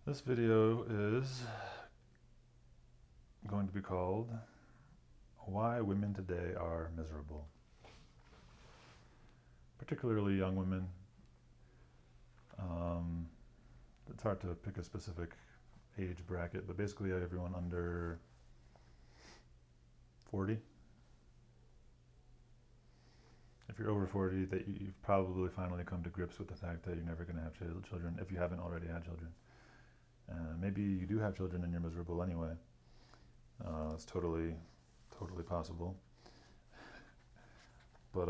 This video is going to be called Why Women Today Are Miserable. Particularly young women. It's hard to pick a specific age bracket, but basically everyone under 40. If you're over 40, that you've probably finally come to grips with the fact that you're never going to have children if you haven't already had children. Maybe you do have children and you're miserable anyway. It's totally possible. But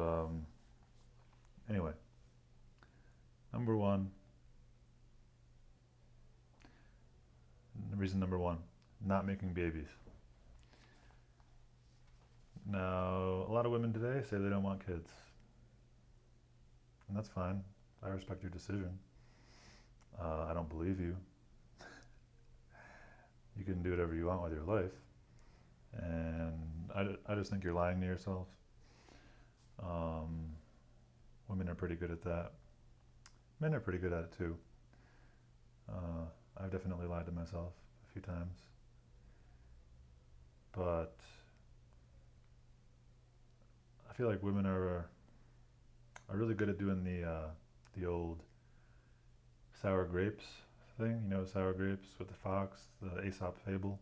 anyway, number one, reason number one, not making babies. Now, a lot of women today say they don't want kids. And that's fine. I respect your decision. I don't believe you. You can do whatever you want with your life. And I just think you're lying to yourself. Women are pretty good at that. Men are pretty good at it too. I've definitely lied to myself a few times. But I feel like women are really good at doing the old sour grapes thing. You know, sour grapes with the fox, the Aesop fable,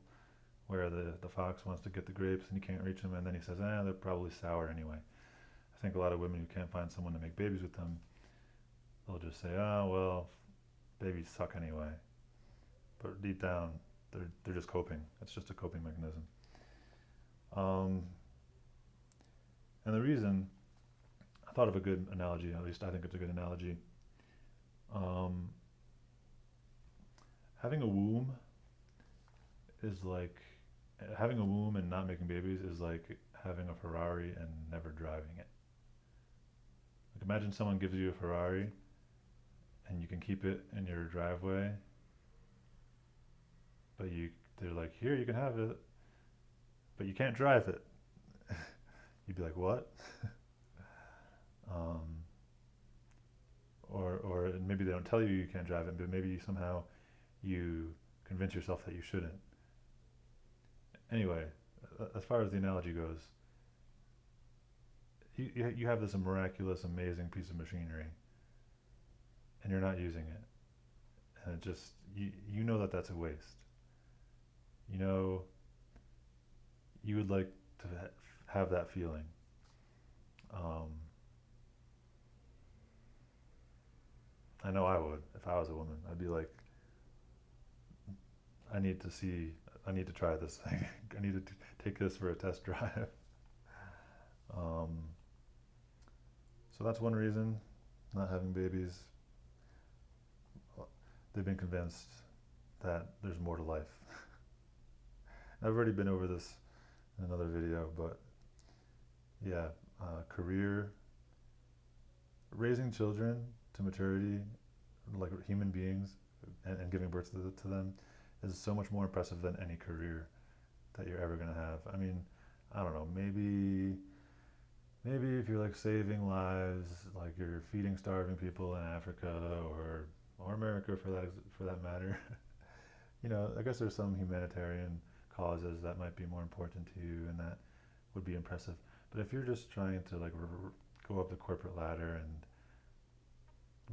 where the fox wants to get the grapes and he can't reach them, and then he says, they're probably sour anyway. I think a lot of women who can't find someone to make babies with them, they'll just say, well, babies suck anyway. But deep down, they're just coping. It's just a coping mechanism. And the reason, I thought of a good analogy, at least I think it's a good analogy. Having a womb is like, having a womb and not making babies is like having a Ferrari and never driving it. Like imagine someone gives you a Ferrari and you can keep it in your driveway, but they're like, here, you can have it, but you can't drive it. You'd be like, what? Or maybe they don't tell you can't drive it, but maybe somehow you convince yourself that you shouldn't. Anyway, as far as the analogy goes, you have this miraculous, amazing piece of machinery, and you're not using it, and it just you know that that's a waste. You know, you would like to have that feeling. I know I would if I was a woman. I'd be like, I need to try this thing. I need to take this for a test drive. Um, so that's one reason, not having babies. They've been convinced that there's more to life. I've already been over this in another video, but yeah, career, raising children to maturity, like human beings, and giving birth to them, is so much more impressive than any career that you're ever going to have. I mean, I don't know, maybe if you're like saving lives, like you're feeding starving people in Africa or America for that matter. You know, I guess there's some humanitarian causes that might be more important to you, and that would be impressive. But if you're just trying to like go up the corporate ladder and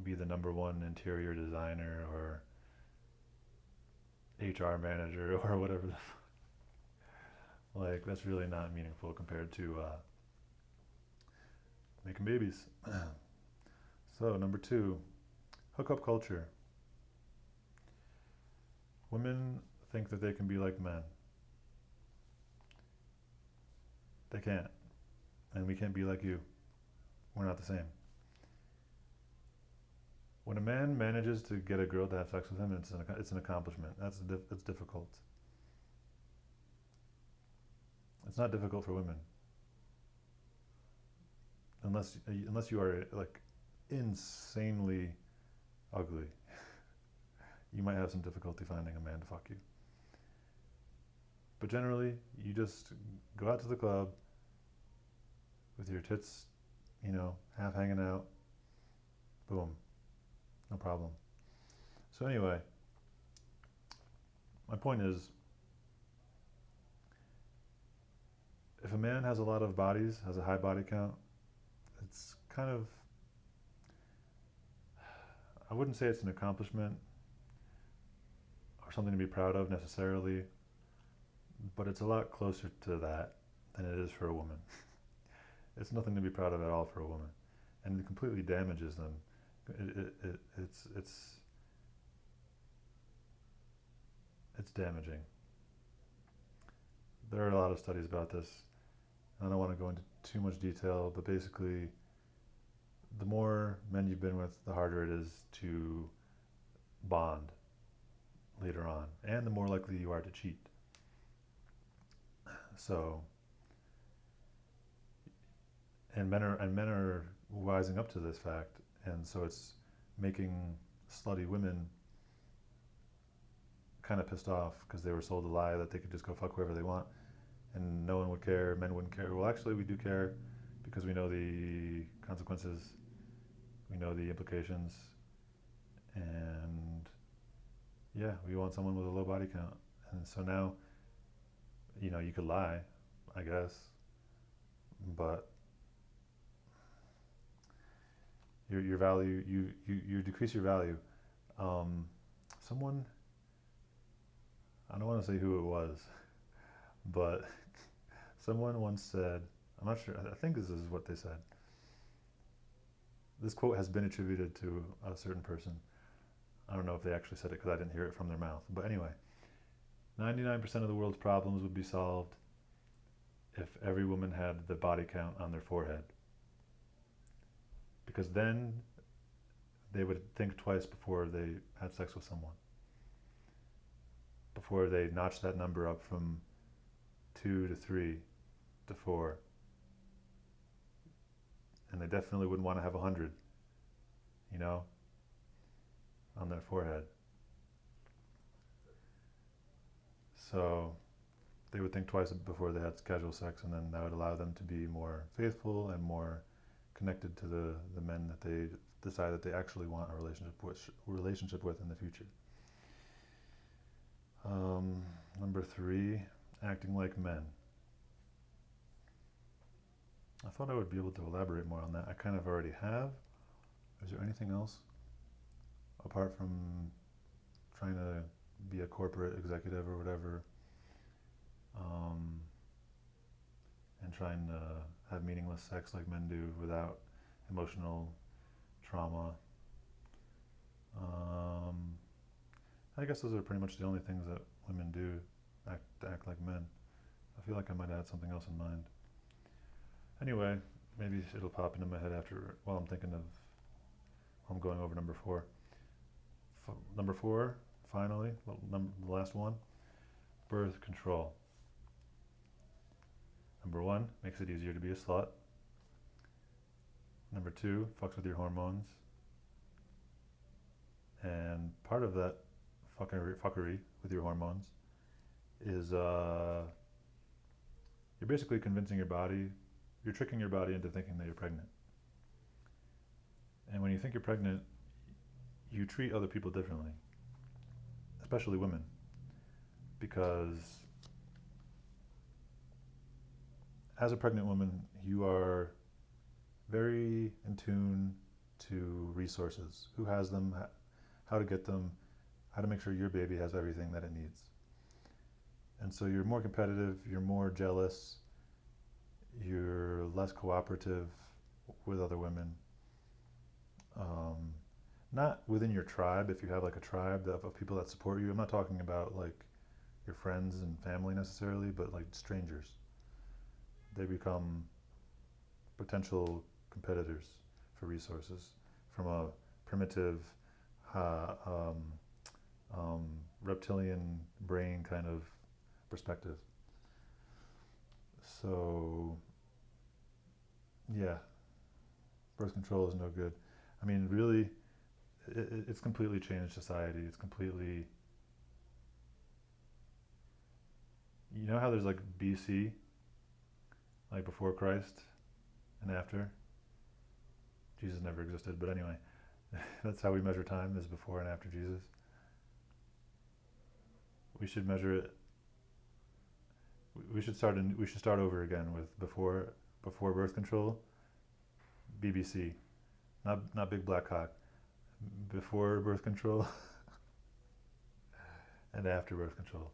be the number one interior designer or HR manager or whatever, like that's really not meaningful compared to making babies. So number two, hookup culture. Women think that they can be like men. They can't, and we can't be like you. We're not the same. When a man manages to get a girl to have sex with him, it's an accomplishment. It's difficult. It's not difficult for women, unless you are like insanely ugly. You might have some difficulty finding a man to fuck you. But generally, you just go out to the club with your tits, half hanging out. Boom, no problem. So anyway, my point is, if a man has a lot of bodies, has a high body count, it's kind of, I wouldn't say it's an accomplishment or something to be proud of necessarily, but it's a lot closer to that than it is for a woman. It's nothing to be proud of at all for a woman, and it completely damages them. It's damaging. There are a lot of studies about this. I don't want to go into too much detail, but basically, the more men you've been with, the harder it is to bond later on, and the more likely you are to cheat. So, and men are wising up to this fact, and so it's making slutty women kind of pissed off because they were sold a lie that they could just go fuck whoever they want, and no one would care. Men wouldn't care. Well, actually, we do care because we know the consequences, we know the implications, and yeah, we want someone with a low body count. And so now, you could lie, I guess, but your value, you decrease your value. Someone, I don't want to say who it was, but someone once said, I'm not sure, I think this is what they said. This quote has been attributed to a certain person. I don't know if they actually said it because I didn't hear it from their mouth. But anyway, 99% of the world's problems would be solved if every woman had the body count on their forehead. Because then they would think twice before they had sex with someone. Before they notched that number up from 2 to 3 to 4. And they definitely wouldn't want to have 100, on their forehead. So they would think twice before they had casual sex, and then that would allow them to be more faithful and more connected to the men that they decide that they actually want a relationship with in the future. Number 3, acting like men. I thought I would be able to elaborate more on that. I kind of already have. Is there anything else apart from trying to be a corporate executive or whatever, and trying to have meaningless sex like men do without emotional trauma? I guess those are pretty much the only things that women do, act like men. I feel like I might have had something else in mind. Anyway, maybe it'll pop into my head after, while I'm going over number 4. Number 4, finally, the last one, birth control. Number 1, makes it easier to be a slut. Number 2, fucks with your hormones. And part of that fuckery with your hormones is you're basically convincing your body, you're tricking your body into thinking that you're pregnant. And when you think you're pregnant, you treat other people differently, especially women, because as a pregnant woman, you are very in tune to resources, who has them, how to get them, how to make sure your baby has everything that it needs. And so you're more competitive, you're more jealous, you're less cooperative with other women. Not within your tribe, if you have like a tribe of people that support you. I'm not talking about like your friends and family necessarily, but like strangers. They become potential competitors for resources from a primitive reptilian brain kind of perspective. So yeah, birth control is no good. I mean, really, it's completely changed society. It's completely, you know how there's like BC, like before Christ and after? Jesus never existed, but anyway, that's how we measure time, is before and after Jesus. we should measure it. We should start over again with before birth control, BBC, not big black cock. Before birth control and after birth control,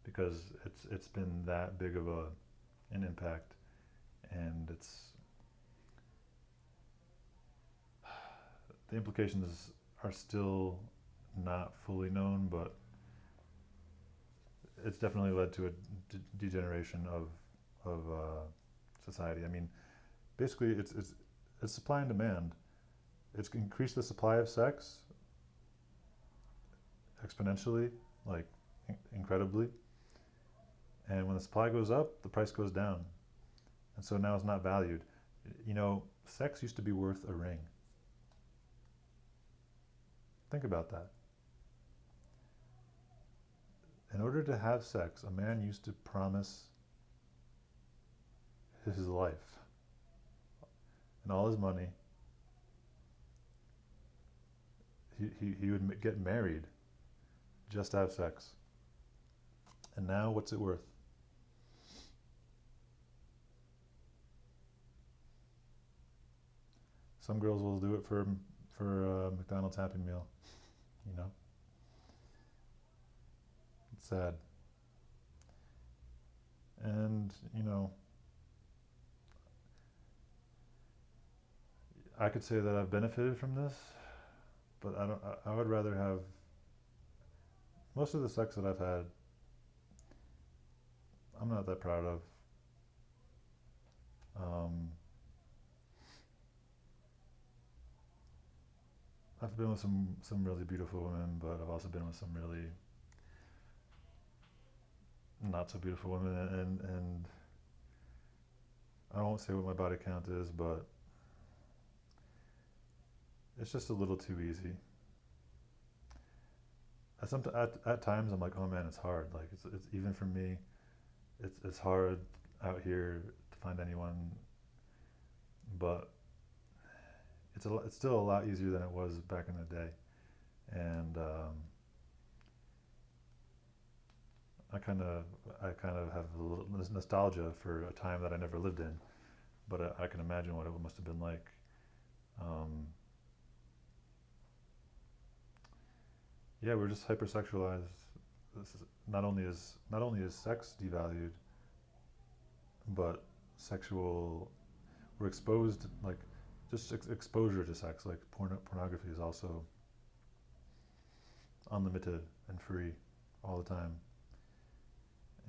because it's been that big of an impact, and the implications are still not fully known, but it's definitely led to a degeneration of society. I mean, basically, it's supply and demand. It's increased the supply of sex exponentially, like incredibly. And when the supply goes up, the price goes down. And so now it's not valued. You know, sex used to be worth a ring. Think about that. In order to have sex, a man used to promise his life and all his money. He would get married just to have sex. And now, what's it worth? Some girls will do it for a McDonald's Happy Meal. You know, it's sad. And you know, I could say that I've benefited from this, but I don't. I would rather have most of the sex that I've had. I'm not that proud of. Um, I've been with some really beautiful women, but I've also been with some really not so beautiful women, and I won't say what my body count is, but it's just a little too easy. At times I'm like, oh man, it's hard. Like it's even for me, it's hard out here to find anyone, but it's still a lot easier than it was back in the day, and I kind of have a little nostalgia for a time that I never lived in, but I can imagine what it must have been like. Um, yeah, we're just hypersexualized. This is, not only is sex devalued, but sexual. We're exposed like just exposure to sex, like pornography is also unlimited and free all the time,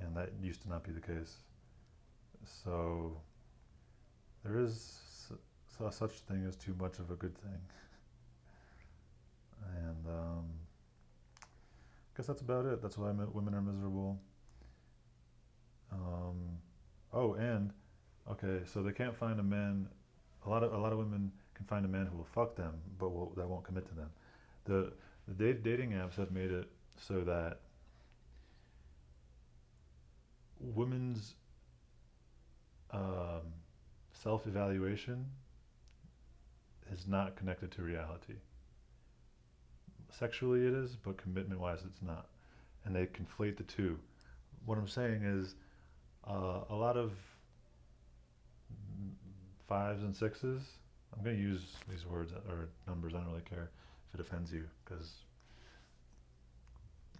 and that used to not be the case. So there is such thing as too much of a good thing, and I guess that's about it. That's why women are miserable. Um, oh, and okay, so they can't find a man. A lot of women can find a man who will fuck them, but that won't commit to them. The dating apps have made it so that women's um, self-evaluation is not connected to reality. Sexually it is, but commitment-wise it's not. And they conflate the two. What I'm saying is a lot of fives and sixes, I'm going to use these words or numbers, I don't really care if it offends you, because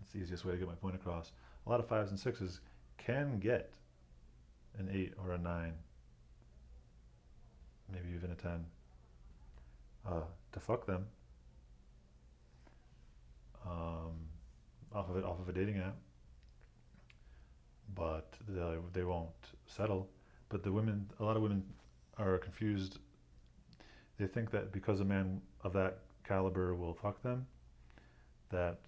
it's the easiest way to get my point across. A lot of fives and sixes can get an 8 or a 9, maybe even a 10, to fuck them, off of a dating app, but they won't settle. But a lot of women are confused. They think that because a man of that caliber will fuck them, that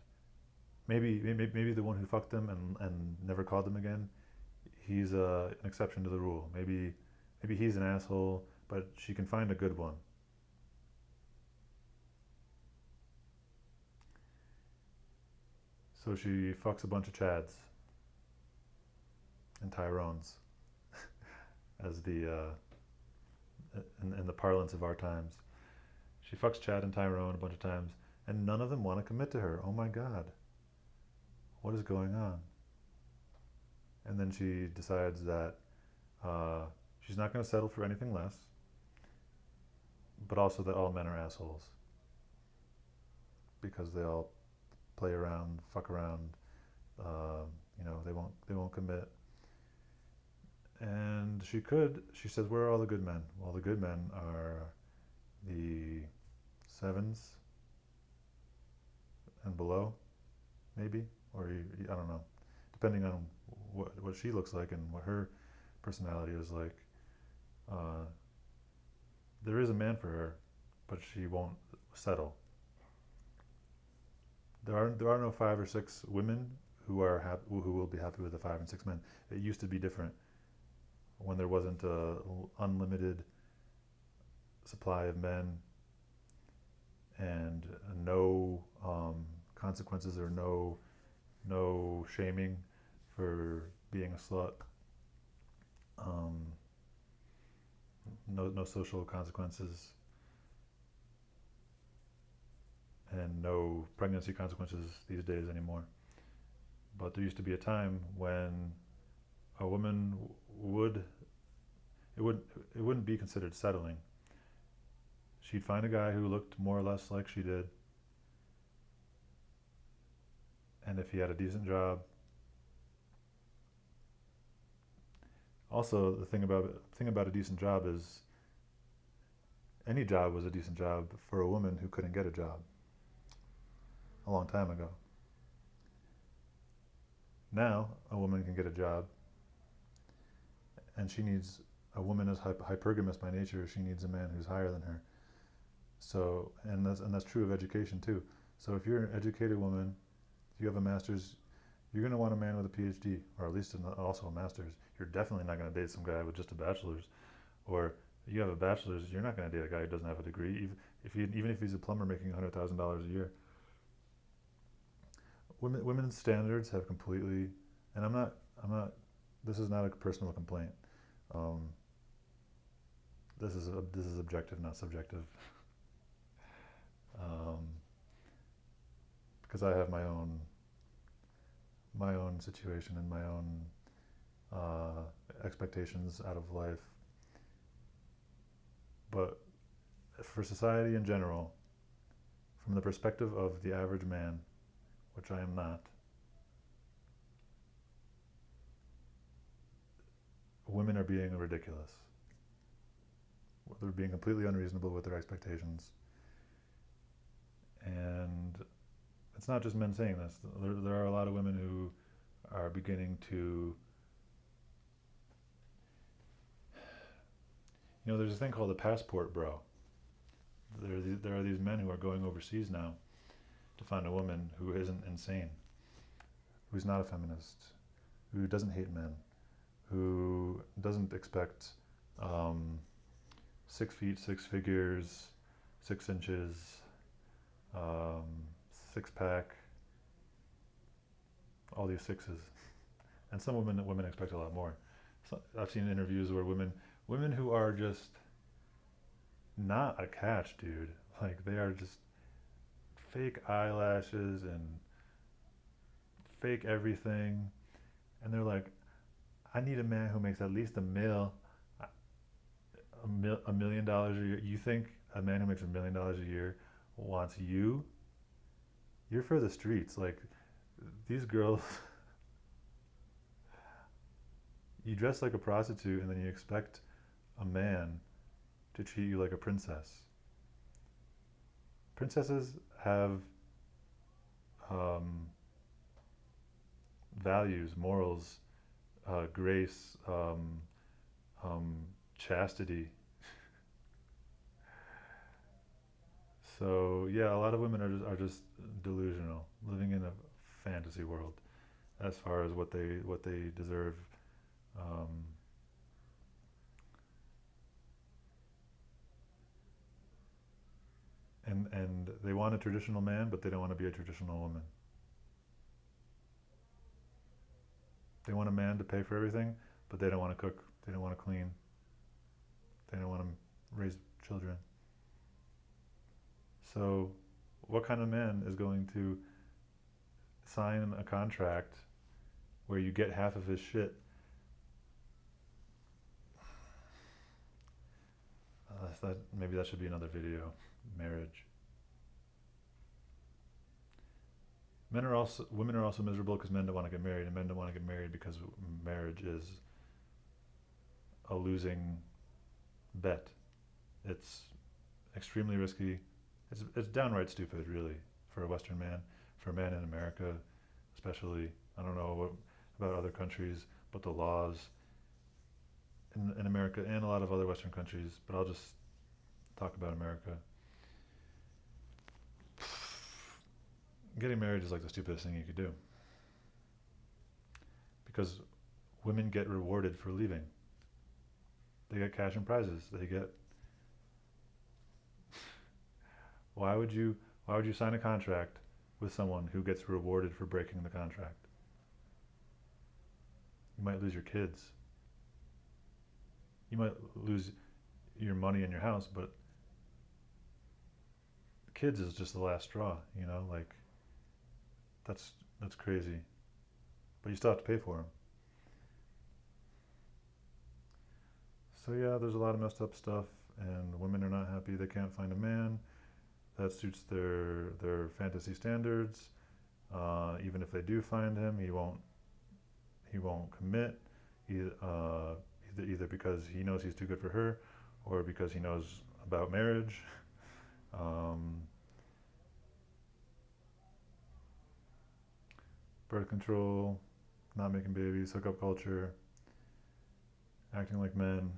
maybe the one who fucked them and never called them again, he's an exception to the rule. Maybe he's an asshole, but she can find a good one. So she fucks a bunch of Chads and Tyrones, as in the parlance of our times. She fucks Chad and Tyrone a bunch of times, and none of them want to commit to her. Oh my God. What is going on? And then she decides that uh, she's not going to settle for anything less, but also that all men are assholes because they all play around, fuck around. Uh, they won't commit. And she says, where are all the good men? Well, the good men are the sevens and below, maybe, or I don't know, depending on what she looks like and what her personality is like. Uh, there is a man for her, but she won't settle. There are no 5 or 6 women who will be happy with the 5 and 6 men. It used to be different when there wasn't a unlimited supply of men and no consequences or no shaming for being a slut. Um, no social consequences and no pregnancy consequences these days anymore. But there used to be a time when a woman would it would it wouldn't be considered settling. She'd find a guy who looked more or less like she did, and if he had a decent job. Also, the thing about a decent job is any job was a decent job for a woman who couldn't get a job a long time ago. Now, a woman can get a job, and a woman is hypergamous by nature. She needs a man who's higher than her. So, and that's true of education too. So, if you're an educated woman, if you have a master's, you're going to want a man with a PhD, or at least also a master's. You're definitely not going to date some guy with just a bachelor's. Or you have a bachelor's, you're not going to date a guy who doesn't have a degree, even if he's a plumber making $100,000 a year. Women's standards have completely, and I'm not. This is not a personal complaint. Um, this is objective, not subjective. um, because I have my own situation and my own expectations out of life. But for society in general, from the perspective of the average man, which I am not, women are being ridiculous. They're being completely unreasonable with their expectations. And it's not just men saying this. There are a lot of women who are beginning to, there's a thing called the passport bro. There are these men who are going overseas now to find a woman who isn't insane, who's not a feminist, who doesn't hate men, who doesn't expect 6 feet, 6 figures, 6 inches, 6-pack, all these sixes. And some women expect a lot more. So I've seen interviews where women who are just not a catch, dude. Like, they are just fake eyelashes and fake everything. And they're like, I need a man who makes at least $1 million a year. You think a man who makes $1 million a year wants you? You're for the streets. Like, these girls, you dress like a prostitute and then you expect a man to treat you like a princess. Princesses have values, morals, grace, chastity. So yeah, a lot of women are just delusional, living in a fantasy world as far as what they deserve. And they want a traditional man, but they don't want to be a traditional woman. They want a man to pay for everything, but they don't want to cook. They don't want to clean. They don't want to raise children. So, what kind of man is going to sign a contract where you get half of his shit. Maybe that should be another video. Marriage. Women are also miserable because men don't want to get married, and men don't want to get married because marriage is a losing bet. It's extremely risky. It's downright stupid, really, for a Western man, for a man in America, especially. I don't know about other countries, but the laws in America and a lot of other Western countries, but I'll just talk about America. Getting married is like the stupidest thing you could do because women get rewarded for leaving. They get cash and prizes. They get. Why would you sign a contract with someone who gets rewarded for breaking the contract? You might lose your kids. You might lose your money and your house, but kids is just the last straw, you know, like that's crazy. But you still have to pay for them. So yeah, there's a lot of messed up stuff, and women are not happy. They can't find a man that suits their fantasy standards. Even if they do find him, he won't commit. Either because he knows he's too good for her, or because he knows about marriage. Birth control, not making babies, hookup culture, acting like men.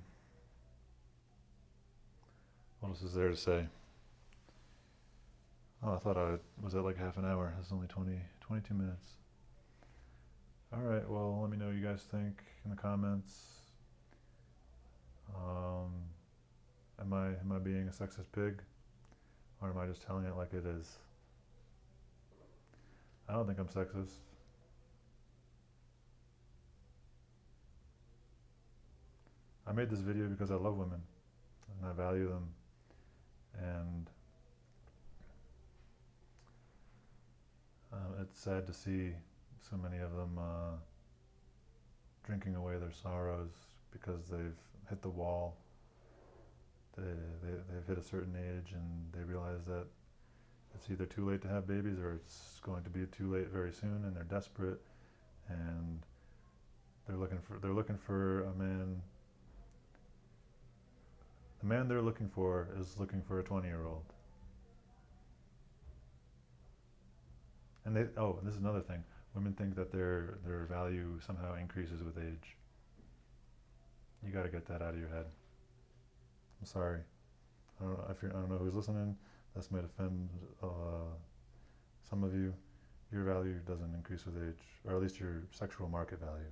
What else is there to say? Oh, I thought I was at like half an hour. It's only 22 minutes. All right, well, let me know what you guys think in the comments. Am I being a sexist pig? Or am I just telling it like it is? I don't think I'm sexist. I made this video because I love women and I value them, and it's sad to see so many of them drinking away their sorrows because they've hit the wall. They've hit a certain age and they realize that it's either too late to have babies or it's going to be too late very soon, and they're desperate and they're looking for a man. The man they're looking for is looking for a 20-year-old. And this is another thing. Women think that their value somehow increases with age. You got to get that out of your head. I'm sorry. I don't know who's listening. This might offend some of you. Your value doesn't increase with age, or at least your sexual market value.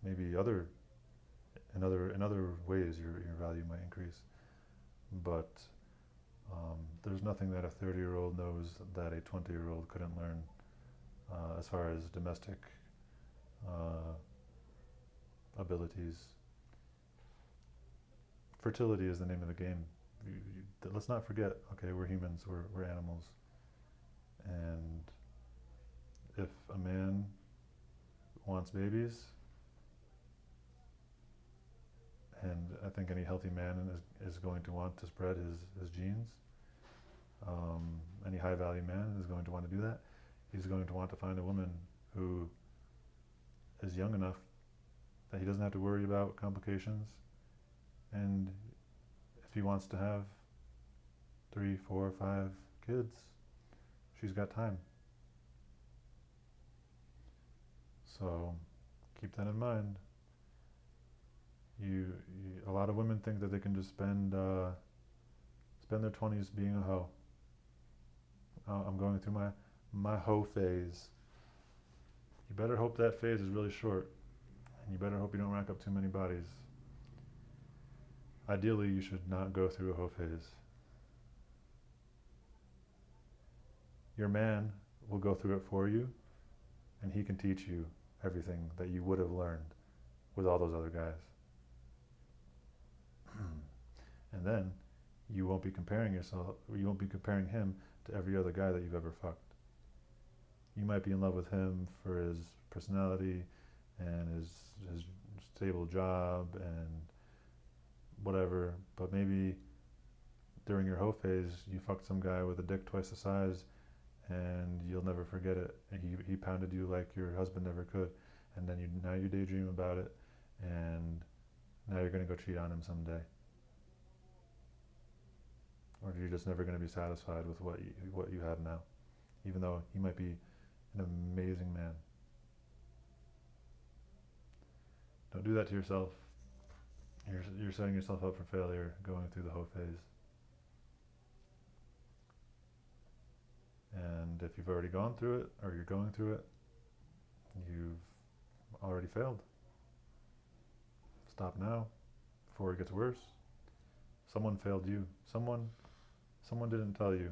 Maybe in other ways your value might increase, but there's nothing that a 30-year-old knows that a 20-year-old couldn't learn as far as domestic abilities. Fertility is the name of the game. Let's not forget, okay, we're humans, we're animals. And if a man wants babies, and I think any healthy man is going to want to spread his genes, any high value man is going to want to do that. He's going to want to find a woman who is young enough that he doesn't have to worry about complications. And if he wants to have 3, 4, 5 kids, she's got time. So keep that in mind. A lot of women think that they can just spend their 20s being a hoe. I'm going through my hoe phase. You better hope that phase is really short, and you better hope you don't rack up too many bodies. Ideally, you should not go through a hoe phase. Your man will go through it for you, and he can teach you everything that you would have learned with all those other guys. And then you won't be comparing him to every other guy that you've ever fucked. You might be in love with him for his personality and his stable job and whatever, but maybe during your hoe phase, you fucked some guy with a dick twice the size, and you'll never forget it. And he pounded you like your husband never could, and then now you daydream about it, and now you're gonna go cheat on him someday, or you're just never gonna be satisfied with what you have now, even though he might be an amazing man. Don't do that to yourself. You're setting yourself up for failure going through the hoe phase. And if you've already gone through it, or you're going through it, you've already failed. Stop now, before it gets worse. Someone failed you. Someone didn't tell you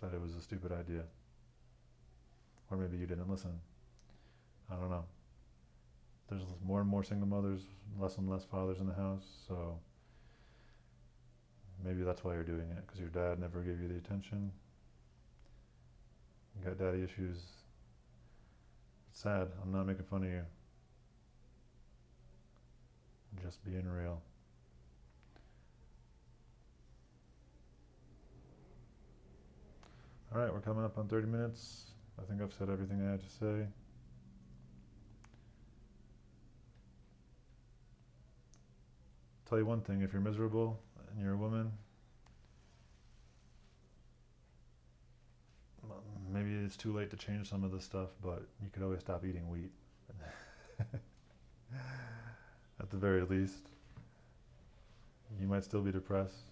that it was a stupid idea. Or maybe you didn't listen. I don't know. There's more and more single mothers, less and less fathers in the house, so maybe that's why you're doing it, because your dad never gave you the attention. You got daddy issues. It's sad. I'm not making fun of you. I'm just being real. Alright, we're coming up on 30 minutes. I think I've said everything I had to say. Tell you one thing, if you're miserable and you're a woman, maybe it's too late to change some of this stuff, but you could always stop eating wheat. At the very least. You might still be depressed,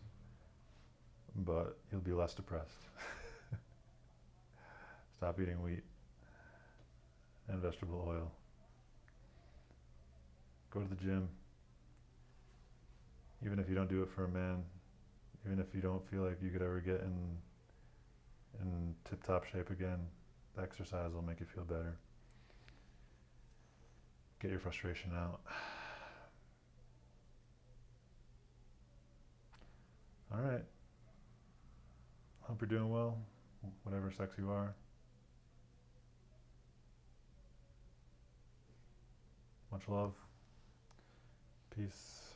but you'll be less depressed. Stop eating wheat and vegetable oil. Go to the gym. Even if you don't do it for a man, even if you don't feel like you could ever get in tip-top shape again, the exercise will make you feel better. Get your frustration out. All right. Hope you're doing well, whatever sex you are. Much love. Peace.